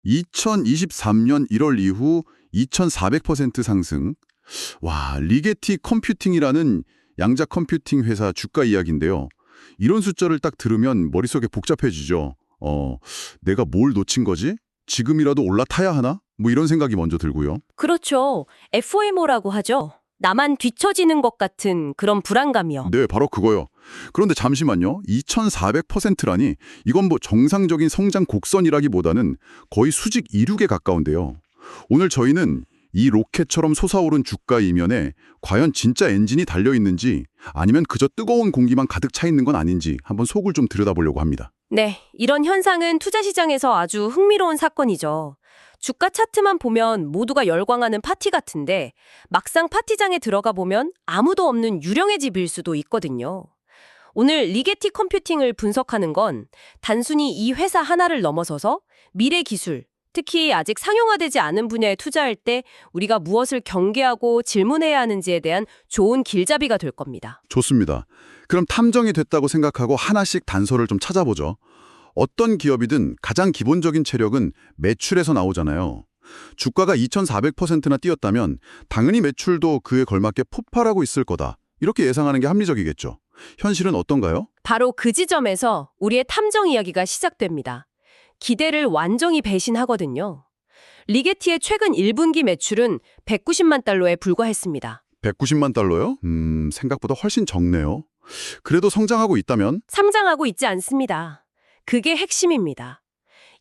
2023년 1월 이후 2400% 상승. 와, 리게티 컴퓨팅이라는 양자 컴퓨팅 회사 주가 이야기인데요. 이런 숫자를 딱 들으면 머릿속에 복잡해지죠. 내가 뭘 놓친 거지? 지금이라도 올라타야 하나? 뭐 이런 생각이 먼저 들고요. 그렇죠. FOMO라고 하죠. 나만 뒤처지는 것 같은 그런 불안감이요. 네, 바로 그거요. 그런데 잠시만요. 2400%라니 이건 뭐 정상적인 성장 곡선이라기보다는 거의 수직 이륙에 가까운데요. 오늘 저희는 이 로켓처럼 솟아오른 주가 이면에 과연 진짜 엔진이 달려있는지 아니면 그저 뜨거운 공기만 가득 차 있는 건 아닌지 한번 속을 좀 들여다보려고 합니다. 네, 이런 현상은 투자 시장에서 아주 흥미로운 사건이죠. 주가 차트만 보면 모두가 열광하는 파티 같은데 막상 파티장에 들어가 보면 아무도 없는 유령의 집일 수도 있거든요. 오늘 리게티 컴퓨팅을 분석하는 건 단순히 이 회사 하나를 넘어서서 미래 기술, 특히 아직 상용화되지 않은 분야에 투자할 때 우리가 무엇을 경계하고 질문해야 하는지에 대한 좋은 길잡이가 될 겁니다. 좋습니다. 그럼 탐정이 됐다고 생각하고 하나씩 단서를 좀 찾아보죠. 어떤 기업이든 가장 기본적인 체력은 매출에서 나오잖아요. 주가가 2400%나 뛰었다면 당연히 매출도 그에 걸맞게 폭발하고 있을 거다. 이렇게 예상하는 게 합리적이겠죠. 현실은 어떤가요? 바로 그 지점에서 우리의 탐정 이야기가 시작됩니다. 기대를 완전히 배신하거든요. 리게티의 최근 1분기 매출은 190만 달러에 불과했습니다. 190만 달러요? 생각보다 훨씬 적네요. 그래도 성장하고 있다면? 상장하고 있지 않습니다. 그게 핵심입니다.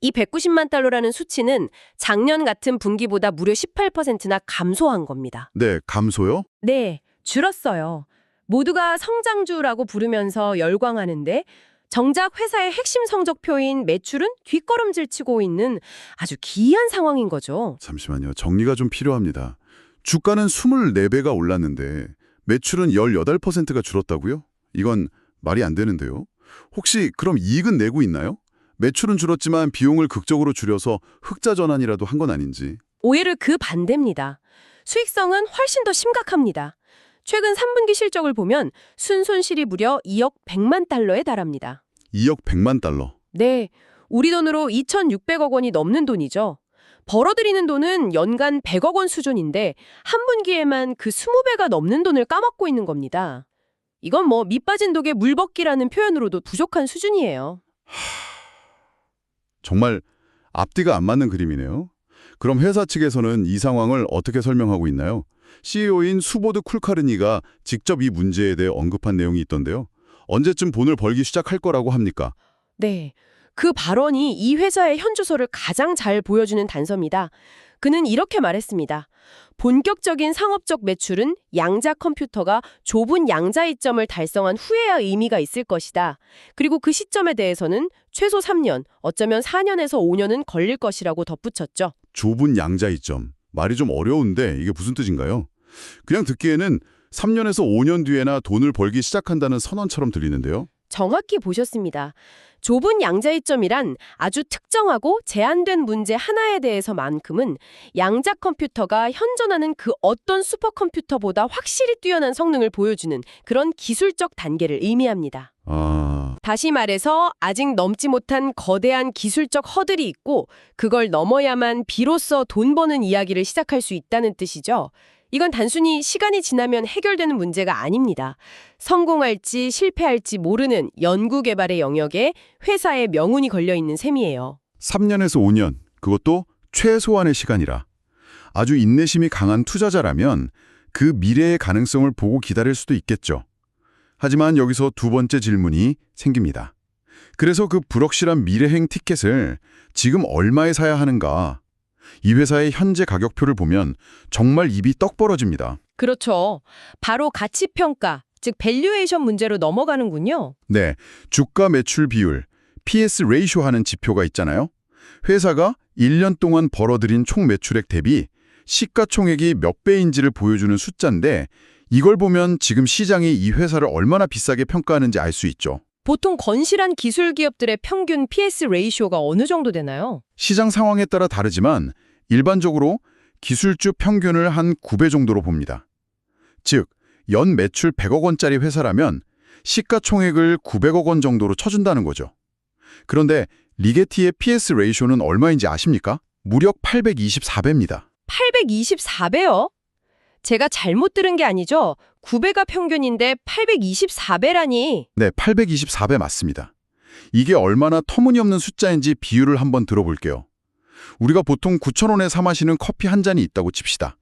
이 190만 달러라는 수치는 작년 같은 분기보다 무려 18%나 감소한 겁니다. 네, 감소요? 네, 줄었어요. 모두가 성장주라고 부르면서 열광하는데 정작 회사의 핵심 성적표인 매출은 뒷걸음질 치고 있는 아주 기이한 상황인 거죠. 잠시만요. 정리가 좀 필요합니다. 주가는 24배가 올랐는데 매출은 18%가 줄었다고요? 이건 말이 안 되는데요. 혹시 그럼 이익은 내고 있나요? 매출은 줄었지만 비용을 극적으로 줄여서 흑자 전환이라도 한 건 아닌지. 오히려 그 반대입니다. 수익성은 훨씬 더 심각합니다. 최근 3분기 실적을 보면 순손실이 무려 2억 100만 달러에 달합니다. 2억 100만 달러. 네, 우리 돈으로 2,600억 원이 넘는 돈이죠. 벌어들이는 돈은 연간 100억 원 수준인데 한 분기에만 그 20배가 넘는 돈을 까먹고 있는 겁니다. 이건 뭐 밑빠진 독에 물벗기라는 표현으로도 부족한 수준이에요. 정말 앞뒤가 안 맞는 그림이네요. 그럼 회사 측에서는 이 상황을 어떻게 설명하고 있나요? CEO인 수보드 쿨카르니가 직접 이 문제에 대해 언급한 내용이 있던데요. 언제쯤 돈을 벌기 시작할 거라고 합니까? 네, 그 발언이 이 회사의 현주소를 가장 잘 보여주는 단서입니다. 그는 이렇게 말했습니다. 본격적인 상업적 매출은 양자 컴퓨터가 좁은 양자 이점을 달성한 후에야 의미가 있을 것이다. 그리고 그 시점에 대해서는 최소 3년, 어쩌면 4년에서 5년은 걸릴 것이라고 덧붙였죠. 좁은 양자이점. 말이 좀 어려운데 이게 무슨 뜻인가요? 그냥 듣기에는 3년에서 5년 뒤에나 돈을 벌기 시작한다는 선언처럼 들리는데요. 정확히 보셨습니다. 좁은 양자이점이란 아주 특정하고 제한된 문제 하나에 대해서만큼은 양자 컴퓨터가 현존하는 그 어떤 슈퍼컴퓨터보다 확실히 뛰어난 성능을 보여주는 그런 기술적 단계를 의미합니다. 다시 말해서 아직 넘지 못한 거대한 기술적 허들이 있고 그걸 넘어야만 비로소 돈 버는 이야기를 시작할 수 있다는 뜻이죠. 이건 단순히 시간이 지나면 해결되는 문제가 아닙니다. 성공할지 실패할지 모르는 연구개발의 영역에 회사의 명운이 걸려있는 셈이에요. 3년에서 5년, 그것도 최소한의 시간이라. 아주 인내심이 강한 투자자라면 그 미래의 가능성을 보고 기다릴 수도 있겠죠. 하지만 여기서 두 번째 질문이 생깁니다. 그래서 그 불확실한 미래행 티켓을 지금 얼마에 사야 하는가? 이 회사의 현재 가격표를 보면 정말 입이 떡 벌어집니다. 그렇죠. 바로 가치평가, 즉 밸류에이션 문제로 넘어가는군요. 네, 주가 매출 비율, PS 레이쇼 하는 지표가 있잖아요. 회사가 1년 동안 벌어들인 총 매출액 대비 시가총액이 몇 배인지를 보여주는 숫자인데 이걸 보면 지금 시장이 이 회사를 얼마나 비싸게 평가하는지 알 수 있죠. 보통 건실한 기술 기업들의 평균 PS 레이쇼가 어느 정도 되나요? 시장 상황에 따라 다르지만 일반적으로 기술주 평균을 한 9배 정도로 봅니다. 즉, 연 매출 100억 원짜리 회사라면 시가총액을 900억 원 정도로 쳐준다는 거죠. 그런데 리게티의 PS 레이쇼는 얼마인지 아십니까? 무려 824배입니다. 824배요? 제가 잘못 들은 게 아니죠? 9배가 평균인데 824배라니. 네, 824배 맞습니다. 이게 얼마나 터무니없는 숫자인지 비율을 한번 들어볼게요. 우리가 보통 9,000원에 사 마시는 커피 한 잔이 있다고 칩시다.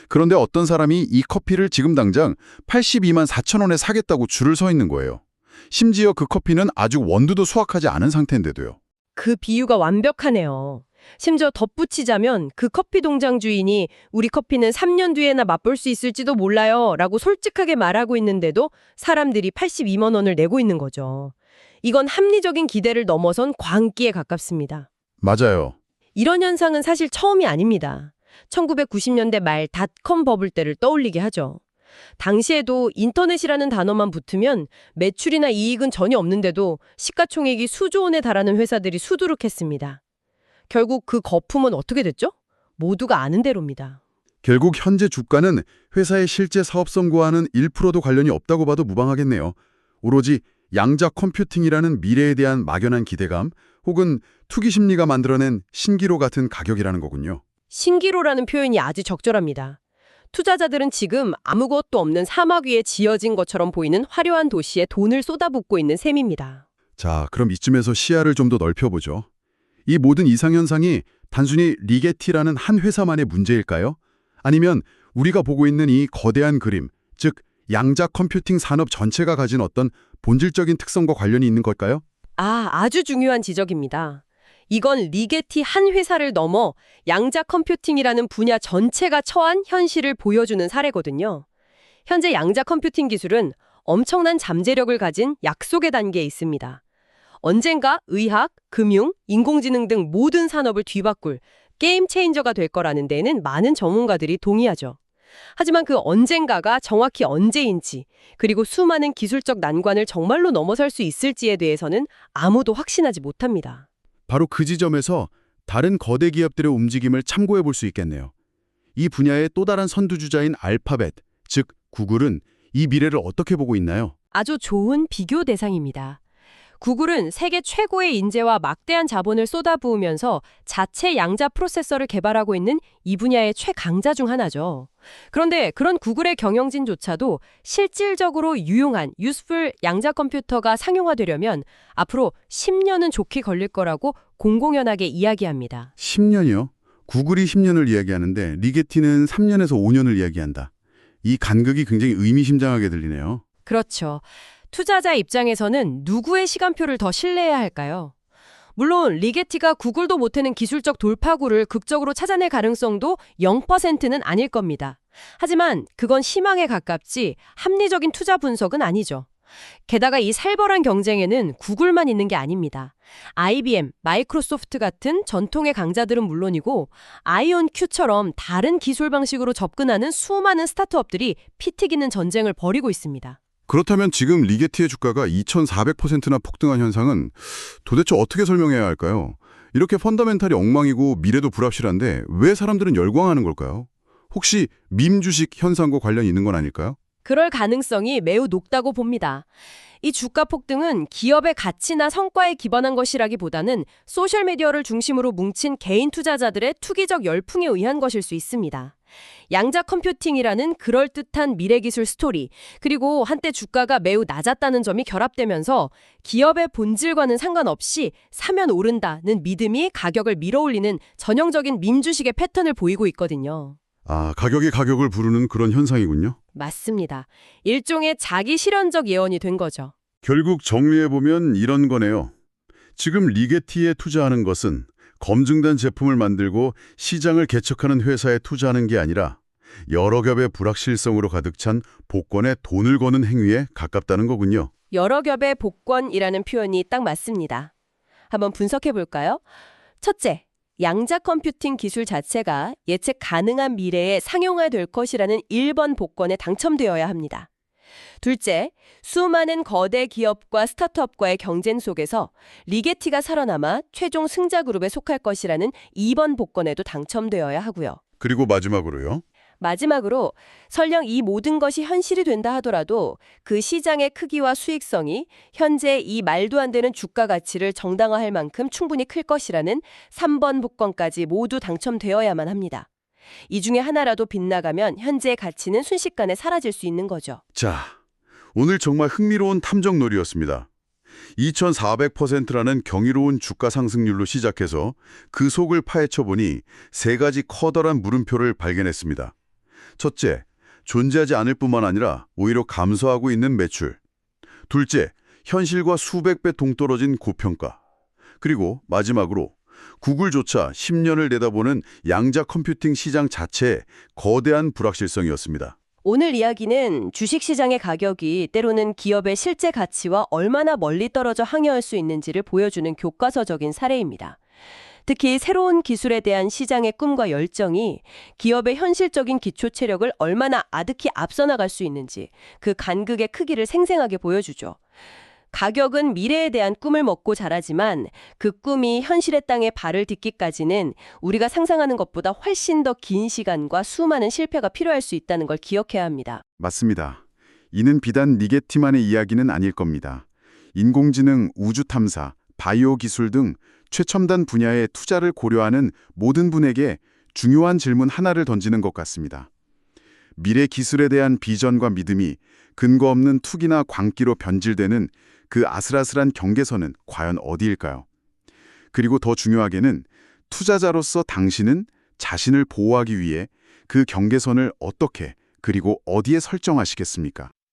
그런데 어떤 사람이 이 커피를 지금 당장 82만 4,000원에 사겠다고 줄을 서 있는 거예요. 심지어 그 커피는 아직 원두도 수확하지 않은 상태인데도요. 그 비유가 완벽하네요. 심지어 덧붙이자면 그 커피 농장 주인이 우리 커피는 3년 뒤에나 맛볼 수 있을지도 몰라요 라고 솔직하게 말하고 있는데도 사람들이 82만 원을 내고 있는 거죠. 이건 합리적인 기대를 넘어선 광기에 가깝습니다. 맞아요. 이런 현상은 사실 처음이 아닙니다. 1990년대 말 닷컴 버블 때를 떠올리게 하죠. 당시에도 인터넷이라는 단어만 붙으면 매출이나 이익은 전혀 없는데도 시가총액이 수조 원에 달하는 회사들이 수두룩했습니다. 결국 그 거품은 어떻게 됐죠? 모두가 아는 대로입니다. 결국 현재 주가는 회사의 실제 사업성과는 1%도 관련이 없다고 봐도 무방하겠네요. 오로지 양자 컴퓨팅이라는 미래에 대한 막연한 기대감 혹은 투기 심리가 만들어낸 신기로 같은 가격이라는 거군요. 신기로라는 표현이 아주 적절합니다. 투자자들은 지금 아무것도 없는 사막 위에 지어진 것처럼 보이는 화려한 도시에 돈을 쏟아붓고 있는 셈입니다. 자, 그럼 이쯤에서 시야를 좀 더 넓혀보죠. 이 모든 이상현상이 단순히 리게티라는 한 회사만의 문제일까요? 아니면 우리가 보고 있는 이 거대한 그림, 즉 양자 컴퓨팅 산업 전체가 가진 어떤 본질적인 특성과 관련이 있는 걸까요? 아주 중요한 지적입니다. 이건 리게티 한 회사를 넘어 양자 컴퓨팅이라는 분야 전체가 처한 현실을 보여주는 사례거든요. 현재 양자 컴퓨팅 기술은 엄청난 잠재력을 가진 약속의 단계에 있습니다. 언젠가 의학, 금융, 인공지능 등 모든 산업을 뒤바꿀 게임 체인저가 될 거라는 데에는 많은 전문가들이 동의하죠. 하지만 그 언젠가가 정확히 언제인지, 그리고 수많은 기술적 난관을 정말로 넘어설 수 있을지에 대해서는 아무도 확신하지 못합니다. 바로 그 지점에서 다른 거대 기업들의 움직임을 참고해 볼 수 있겠네요. 이 분야의 또 다른 선두주자인 알파벳, 즉 구글은 이 미래를 어떻게 보고 있나요? 아주 좋은 비교 대상입니다. 구글은 세계 최고의 인재와 막대한 자본을 쏟아부으면서 자체 양자 프로세서를 개발하고 있는 이 분야의 최강자 중 하나죠. 그런데 그런 구글의 경영진조차도 실질적으로 유용한 유스풀 양자 컴퓨터가 상용화되려면 앞으로 10년은 좋게 걸릴 거라고 공공연하게 이야기합니다. 10년이요? 구글이 10년을 이야기하는데 리게티는 3년에서 5년을 이야기한다. 이 간극이 굉장히 의미심장하게 들리네요. 그렇죠. 투자자 입장에서는 누구의 시간표를 더 신뢰해야 할까요? 물론 리게티가 구글도 못하는 기술적 돌파구를 극적으로 찾아낼 가능성도 0%는 아닐 겁니다. 하지만 그건 희망에 가깝지 합리적인 투자 분석은 아니죠. 게다가 이 살벌한 경쟁에는 구글만 있는 게 아닙니다. IBM, 마이크로소프트 같은 전통의 강자들은 물론이고 아이온큐처럼 다른 기술 방식으로 접근하는 수많은 스타트업들이 피 튀기는 전쟁을 벌이고 있습니다. 그렇다면 지금 리게티의 주가가 2,400%나 폭등한 현상은 도대체 어떻게 설명해야 할까요? 이렇게 펀더멘탈이 엉망이고 미래도 불확실한데 왜 사람들은 열광하는 걸까요? 혹시 밈 주식 현상과 관련이 있는 건 아닐까요? 그럴 가능성이 매우 높다고 봅니다. 이 주가 폭등은 기업의 가치나 성과에 기반한 것이라기보다는 소셜미디어를 중심으로 뭉친 개인 투자자들의 투기적 열풍에 의한 것일 수 있습니다. 양자 컴퓨팅이라는 그럴듯한 미래기술 스토리, 그리고 한때 주가가 매우 낮았다는 점이 결합되면서 기업의 본질과는 상관없이 사면 오른다는 믿음이 가격을 밀어올리는 전형적인 밈 주식의 패턴을 보이고 있거든요. 아, 가격이 가격을 부르는 그런 현상이군요. 맞습니다. 일종의 자기 실현적 예언이 된 거죠. 결국 정리해보면 이런 거네요. 지금 리게티에 투자하는 것은 검증된 제품을 만들고 시장을 개척하는 회사에 투자하는 게 아니라 여러 겹의 불확실성으로 가득 찬 복권에 돈을 거는 행위에 가깝다는 거군요. 여러 겹의 복권이라는 표현이 딱 맞습니다. 한번 분석해 볼까요? 첫째, 양자 컴퓨팅 기술 자체가 예측 가능한 미래에 상용화될 것이라는 1번 복권에 당첨되어야 합니다. 둘째, 수많은 거대 기업과 스타트업과의 경쟁 속에서 리게티가 살아남아 최종 승자 그룹에 속할 것이라는 2번 복권에도 당첨되어야 하고요. 그리고 마지막으로요. 마지막으로 설령 이 모든 것이 현실이 된다 하더라도 그 시장의 크기와 수익성이 현재 이 말도 안 되는 주가 가치를 정당화할 만큼 충분히 클 것이라는 3번 복권까지 모두 당첨되어야만 합니다. 이 중에 하나라도 빗나가면 현재의 가치는 순식간에 사라질 수 있는 거죠. 자, 오늘 정말 흥미로운 탐정놀이였습니다. 2400%라는 경이로운 주가 상승률로 시작해서 그 속을 파헤쳐보니 세 가지 커다란 물음표를 발견했습니다. 첫째, 존재하지 않을 뿐만 아니라 오히려 감소하고 있는 매출. 둘째, 현실과 수백 배 동떨어진 고평가. 그리고 마지막으로 구글조차 10년을 내다보는 양자 컴퓨팅 시장 자체의 거대한 불확실성이었습니다. 오늘 이야기는 주식시장의 가격이 때로는 기업의 실제 가치와 얼마나 멀리 떨어져 항해할 수 있는지를 보여주는 교과서적인 사례입니다. 특히 새로운 기술에 대한 시장의 꿈과 열정이 기업의 현실적인 기초 체력을 얼마나 아득히 앞서 나갈 수 있는지 그 간극의 크기를 생생하게 보여주죠. 가격은 미래에 대한 꿈을 먹고 자라지만 그 꿈이 현실의 땅에 발을 딛기까지는 우리가 상상하는 것보다 훨씬 더 긴 시간과 수많은 실패가 필요할 수 있다는 걸 기억해야 합니다. 맞습니다. 이는 비단 리게티만의 이야기는 아닐 겁니다. 인공지능, 우주탐사, 바이오 기술 등 최첨단 분야의 투자를 고려하는 모든 분에게 중요한 질문 하나를 던지는 것 같습니다. 미래 기술에 대한 비전과 믿음이 근거 없는 투기나 광기로 변질되는 그 아슬아슬한 경계선은 과연 어디일까요? 그리고 더 중요하게는 투자자로서 당신은 자신을 보호하기 위해 그 경계선을 어떻게 그리고 어디에 설정하시겠습니까?